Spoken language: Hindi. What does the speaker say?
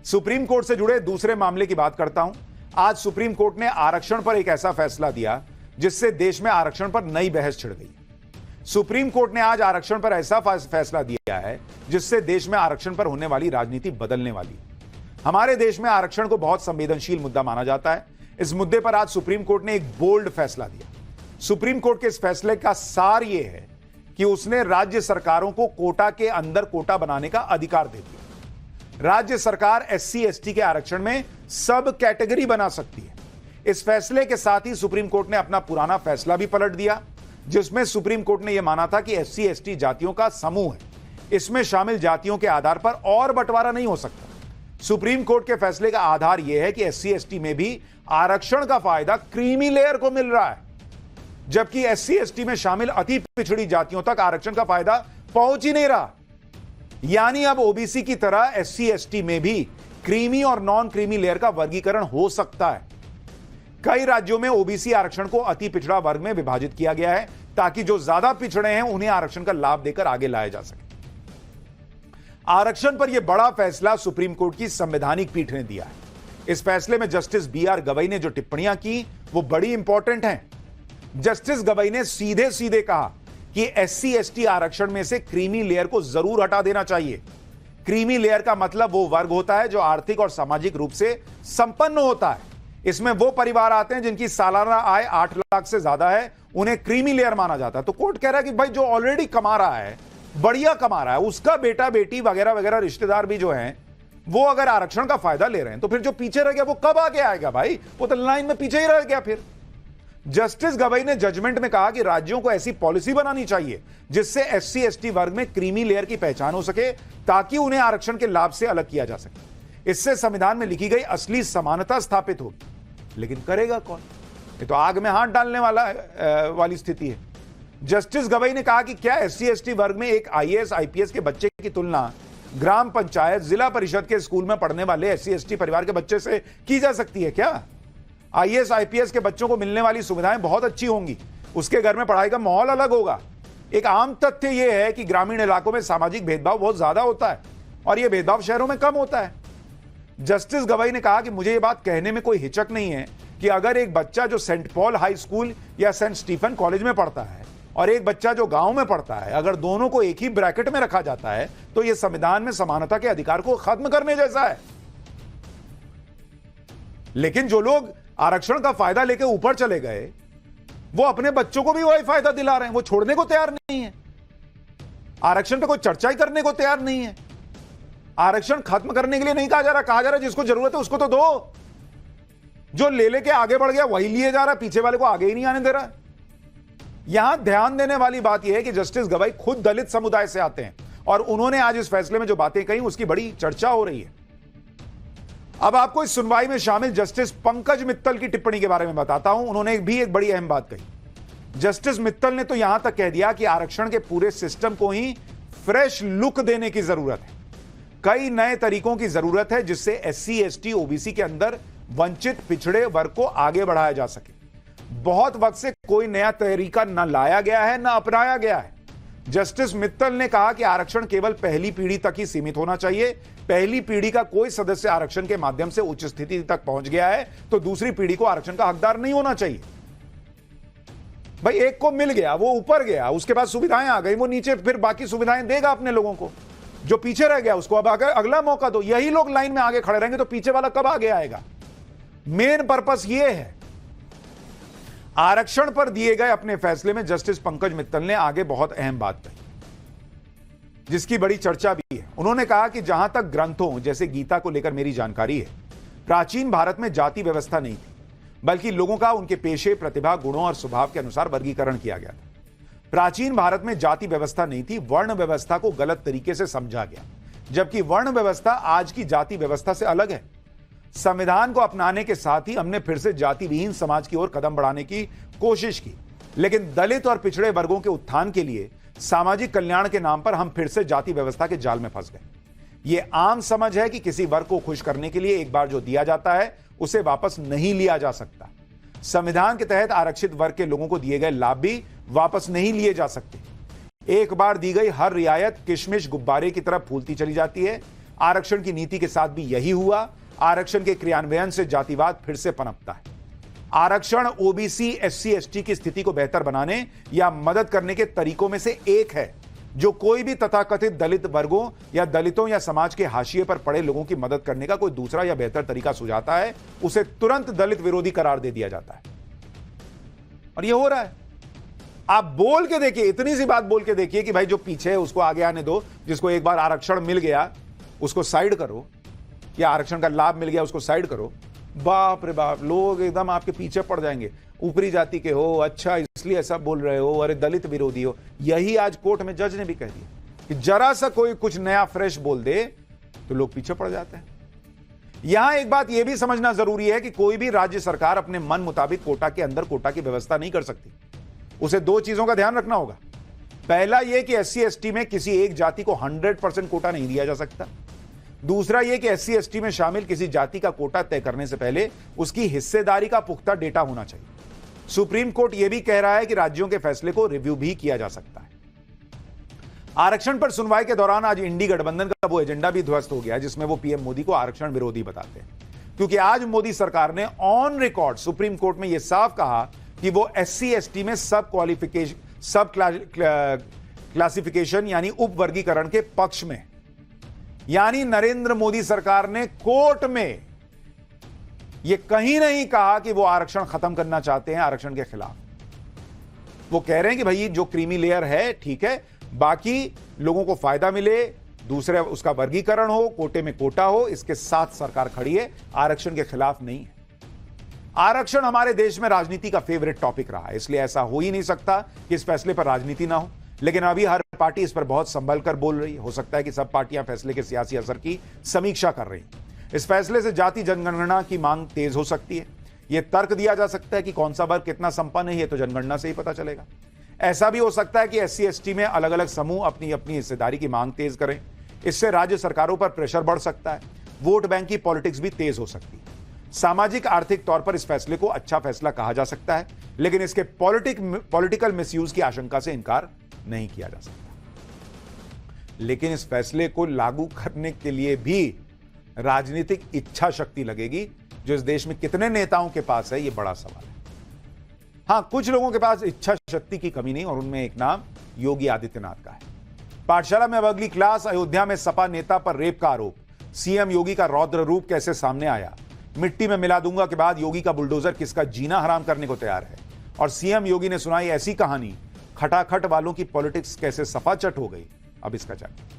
सुप्रीम कोर्ट से जुड़े दूसरे मामले की बात करता हूं। आज सुप्रीम कोर्ट ने आरक्षण पर एक ऐसा फैसला दिया जिससे देश में आरक्षण पर नई बहस छिड़ गई। सुप्रीम कोर्ट ने आज आरक्षण पर ऐसा फैसला दिया है जिससे देश में आरक्षण पर होने वाली राजनीति बदलने वाली है। हमारे देश में आरक्षण को बहुत संवेदनशील मुद्दा माना जाता है। इस मुद्दे पर आज सुप्रीम कोर्ट ने एक बोल्ड फैसला दिया। सुप्रीम कोर्ट के इस फैसले का सार यह है कि उसने राज्य सरकारों को कोटा के अंदर कोटा बनाने का अधिकार दे दिया। राज्य सरकार एससी एसटी के आरक्षण में सब कैटेगरी बना सकती है। इस फैसले के साथ ही सुप्रीम कोर्ट ने अपना पुराना फैसला भी पलट दिया, जिसमें सुप्रीम कोर्ट ने यह माना था कि एससी एसटी जातियों का समूह है, इसमें शामिल जातियों के आधार पर और बंटवारा नहीं हो सकता। सुप्रीम कोर्ट के फैसले का आधार यह है कि एससी एसटी में भी आरक्षण का फायदा क्रीमी लेयर को मिल रहा है, जबकि एससी एसटी में शामिल अति पिछड़ी जातियों तक आरक्षण का फायदा पहुंच ही नहीं रहा। यानी अब ओबीसी की तरह एससी एसटी में भी क्रीमी और नॉन क्रीमी लेयर का वर्गीकरण हो सकता है। कई राज्यों में ओबीसी आरक्षण को अति पिछड़ा वर्ग में विभाजित किया गया है ताकि जो ज्यादा पिछड़े हैं उन्हें आरक्षण का लाभ देकर आगे लाया जा सके। आरक्षण पर यह बड़ा फैसला सुप्रीम कोर्ट की संवैधानिक पीठ ने दिया है। इस फैसले में जस्टिस बीआर गवई ने जो टिप्पणियां की वो बड़ी इंपॉर्टेंट हैं। जस्टिस गवई ने सीधे सीधे कहा कि एससी एसटी आरक्षण में से क्रीमी लेयर को जरूर हटा देना चाहिए। क्रीमी लेयर का मतलब वो वर्ग होता है जो आर्थिक और सामाजिक रूप से संपन्न होता है। इसमें वो परिवार आते हैं जिनकी सालाना आय 8 लाख से ज्यादा है, उन्हें क्रीमी लेयर माना जाता है। तो कोर्ट कह रहा है कि भाई जो ऑलरेडी कमा रहा है, बढ़िया कमा रहा है, उसका बेटा बेटी वगैरह वगैरह रिश्तेदार भी जो हैं वो अगर आरक्षण का फायदा ले रहे हैं तो फिर जो पीछे रह गया वो कब आगे आएगा भाई? वो तो लाइन में पीछे ही रह गया। फिर जस्टिस गवई ने जजमेंट में कहा कि राज्यों को ऐसी पॉलिसी बनानी चाहिए जिससे एससी एसटी वर्ग में क्रीमी लेयर की पहचान हो सके ताकि उन्हें आरक्षण के लाभ से अलग किया जा सके। इससे संविधान में लिखी गई असली समानता स्थापित होगी। लेकिन करेगा कौन? ये तो आग में हाथ डालने वाली स्थिति है। जस्टिस गवई ने कहा कि क्या एससी एसटी वर्ग में एक आईएएस आईपीएस के बच्चे की तुलना ग्राम पंचायत जिला परिषद के स्कूल में पढ़ने वाले एससी एसटी परिवार के बच्चे से की जा सकती है क्या? आईएएस आईपीएस के बच्चों को मिलने वाली सुविधाएं बहुत अच्छी होंगी, उसके घर में पढ़ाई का माहौल अलग होगा। एक आम तथ्य यह है कि ग्रामीण इलाकों में सामाजिक भेदभाव बहुत ज्यादा होता है और यह भेदभाव शहरों में कम होता है। जस्टिस गवई ने कहा कि मुझे यह बात कहने में कोई हिचक नहीं है कि अगर एक बच्चा जो सेंट पॉल हाई स्कूल या सेंट स्टीफन कॉलेज में पढ़ता है और एक बच्चा जो गांव में पढ़ता है, अगर दोनों को एक ही ब्रैकेट में रखा जाता है तो यह संविधान में समानता के अधिकार को खत्म करने जैसा है। लेकिन जो लोग आरक्षण का फायदा लेके ऊपर चले गए वो अपने बच्चों को भी वही फायदा दिला रहे हैं, वो छोड़ने को तैयार नहीं है। आरक्षण पे कोई चर्चा ही करने को तैयार नहीं है। आरक्षण खत्म करने के लिए नहीं कहा जा रहा जिसको जरूरत है उसको तो दो। जो ले लेके आगे बढ़ गया वही लिए जा रहा है, पीछे वाले को आगे ही नहीं आने दे रहा। यहां ध्यान देने वाली बात यह है कि जस्टिस गवई खुद दलित समुदाय से आते हैं और उन्होंने आज इस फैसले में जो बातें कही उसकी बड़ी चर्चा हो रही है। अब आपको इस सुनवाई में शामिल जस्टिस पंकज मित्तल की टिप्पणी के बारे में बताता हूं। उन्होंने भी एक बड़ी अहम बात कही। जस्टिस मित्तल ने तो यहां तक कह दिया कि आरक्षण के पूरे सिस्टम को ही फ्रेश लुक देने की जरूरत है। कई नए तरीकों की जरूरत है जिससे एससी एसटी ओबीसी के अंदर वंचित पिछड़े वर्ग को आगे बढ़ाया जा सके। बहुत वक्त से कोई नया तरीका न लाया गया है न अपनाया गया है। जस्टिस मित्तल ने कहा कि आरक्षण केवल पहली पीढ़ी तक ही सीमित होना चाहिए। पहली पीढ़ी का कोई सदस्य आरक्षण के माध्यम से उच्च स्थिति तक पहुंच गया है तो दूसरी पीढ़ी को आरक्षण का हकदार नहीं होना चाहिए। भाई एक को मिल गया, वो ऊपर गया, उसके बाद सुविधाएं आ गई, वो नीचे फिर बाकी सुविधाएं देगा अपने लोगों को। जो पीछे रह गया उसको अब अगला मौका दो। यही लोग लाइन में आगे खड़े रहेंगे तो पीछे वाला कब आगे आएगा? मेन पर्पस ये है। आरक्षण पर दिए गए अपने फैसले में जस्टिस पंकज मित्तल ने आगे बहुत अहम बात कही जिसकी बड़ी चर्चा भी है। उन्होंने कहा कि जहां तक ग्रंथों जैसे गीता को लेकर मेरी जानकारी है, प्राचीन भारत में जाति व्यवस्था नहीं थी, बल्कि लोगों का उनके पेशे, प्रतिभा, गुणों और स्वभाव के अनुसार वर्गीकरण किया गया था। प्राचीन भारत में जाति व्यवस्था नहीं थी, वर्ण व्यवस्था को गलत तरीके से समझा गया, जबकि वर्ण व्यवस्था आज की जाति व्यवस्था से अलग है। संविधान को अपनाने के साथ ही हमने फिर से जाति विहीन समाज की ओर कदम बढ़ाने की कोशिश की, लेकिन दलित और पिछड़े वर्गों के उत्थान के लिए सामाजिक कल्याण के नाम पर हम फिर से जाति व्यवस्था के जाल में फंस गए। यह आम समझ है कि किसी वर्ग को खुश करने के लिए एक बार जो दिया जाता है उसे वापस नहीं लिया जा सकता। संविधान के तहत आरक्षित वर्ग के लोगों को दिए गए लाभ भी वापस नहीं लिए जा सकते। एक बार दी गई हर रियायत किशमिश गुब्बारे की तरफ फूलती चली जाती है। आरक्षण की नीति के साथ भी यही हुआ। आरक्षण के क्रियान्वयन से जातिवाद फिर से पनपता है। आरक्षण ओबीसी, एससी, एसटी की स्थिति को बेहतर बनाने या मदद करने के तरीकों में से एक है। जो कोई भी तथाकथित दलित वर्गों या दलितों या समाज के हाशिए पर पड़े लोगों की मदद करने का कोई दूसरा या बेहतर तरीका सुझाता है, उसे तुरंत दलित विरोधी करार दे दिया जाता है। और यह हो रहा है। आप बोल के देखिए, इतनी सी बात बोल के देखिए कि भाई जो पीछे है उसको आगे आने दो, जिसको एक बार आरक्षण मिल गया उसको साइड करो, या आरक्षण का लाभ मिल गया उसको साइड करो। बाप रे बाप, लोग एकदम आपके पीछे पड़ जाएंगे। ऊपरी जाति के हो, अच्छा इसलिए ऐसा बोल रहे हो, अरे दलित विरोधी हो। यही आज कोर्ट में जज ने भी कह दिया कि जरा सा कोई कुछ नया फ्रेश बोल दे तो लोग पीछे पड़ जाते हैं। यहां एक बात यह भी समझना जरूरी है कि कोई भी राज्य सरकार अपने मन मुताबिक कोटा के अंदर कोटा की व्यवस्था नहीं कर सकती। उसे दो चीजों का ध्यान रखना होगा। पहला यह कि एससी एसटी में किसी एक जाति को 100% कोटा नहीं दिया जा सकता। दूसरा यह कि एससी एसटी में शामिल किसी जाति का कोटा तय करने से पहले उसकी हिस्सेदारी का पुख्ता डेटा होना चाहिए। सुप्रीम कोर्ट यह भी कह रहा है कि राज्यों के फैसले को रिव्यू भी किया जा सकता है। आरक्षण पर सुनवाई के दौरान आज इंडी गठबंधन का वो एजेंडा भी ध्वस्त हो गया जिसमें वो पीएम मोदी को आरक्षण विरोधी बताते हैं, क्योंकि आज मोदी सरकार ने ऑन रिकॉर्ड सुप्रीम कोर्ट में यह साफ कहा कि वो एससी एसटी में सब क्लासिफिकेशन यानी उप वर्गीकरण के पक्ष में। यानी नरेंद्र मोदी सरकार ने कोर्ट में यह कहीं नहीं कहा कि वो आरक्षण खत्म करना चाहते हैं आरक्षण के खिलाफ। वो कह रहे हैं कि भाई जो क्रीमी लेयर है ठीक है, बाकी लोगों को फायदा मिले, दूसरे उसका वर्गीकरण हो, कोटे में कोटा हो, इसके साथ सरकार खड़ी है, आरक्षण के खिलाफ नहीं है। आरक्षण हमारे देश में राजनीति का फेवरेट टॉपिक रहा है, इसलिए ऐसा हो ही नहीं सकता कि इस फैसले पर राजनीति ना हो। लेकिन अभी हर पार्टी इस पर बहुत संभल कर बोल रही है। हो सकता है कि सब पार्टियां फैसले के सियासी असर की समीक्षा कर रही हैं। इस फैसले से जाति जनगणना की मांग तेज हो सकती है। यह तर्क दिया जा सकता है कि कौन सा वर्ग कितना संपन्न है, यह तो जनगणना से ही पता चलेगा। ऐसा भी हो सकता है कि एससी एसटी में अलग अलग समूह अपनी अपनी हिस्सेदारी की मांग तेज करें। इससे राज्य सरकारों पर प्रेशर बढ़ सकता है। वोट बैंक की पॉलिटिक्स भी तेज हो सकती है। सामाजिक आर्थिक तौर पर इस फैसले को अच्छा फैसला कहा जा सकता है, लेकिन इसके पॉलिटिकल मिसयूज की आशंका से इनकार नहीं किया जा सकता। लेकिन इस फैसले को लागू करने के लिए भी राजनीतिक इच्छा शक्ति लगेगी, जो इस देश में कितने नेताओं के पास है, यह बड़ा सवाल है। हां, कुछ लोगों के पास इच्छा शक्ति की कमी नहीं, और उनमें एक नाम योगी आदित्यनाथ का है। पाठशाला में अब अगली क्लास। अयोध्या में सपा नेता पर रेप का आरोप। सीएम योगी का रौद्र रूप कैसे सामने आया। मिट्टी में मिला दूंगा के बाद योगी का बुलडोजर किसका जीना हराम करने को तैयार है। और सीएम योगी ने सुनाई ऐसी कहानी, खटाखट वालों की पॉलिटिक्स कैसे सफाचट हो गई। अब इसका जानिए।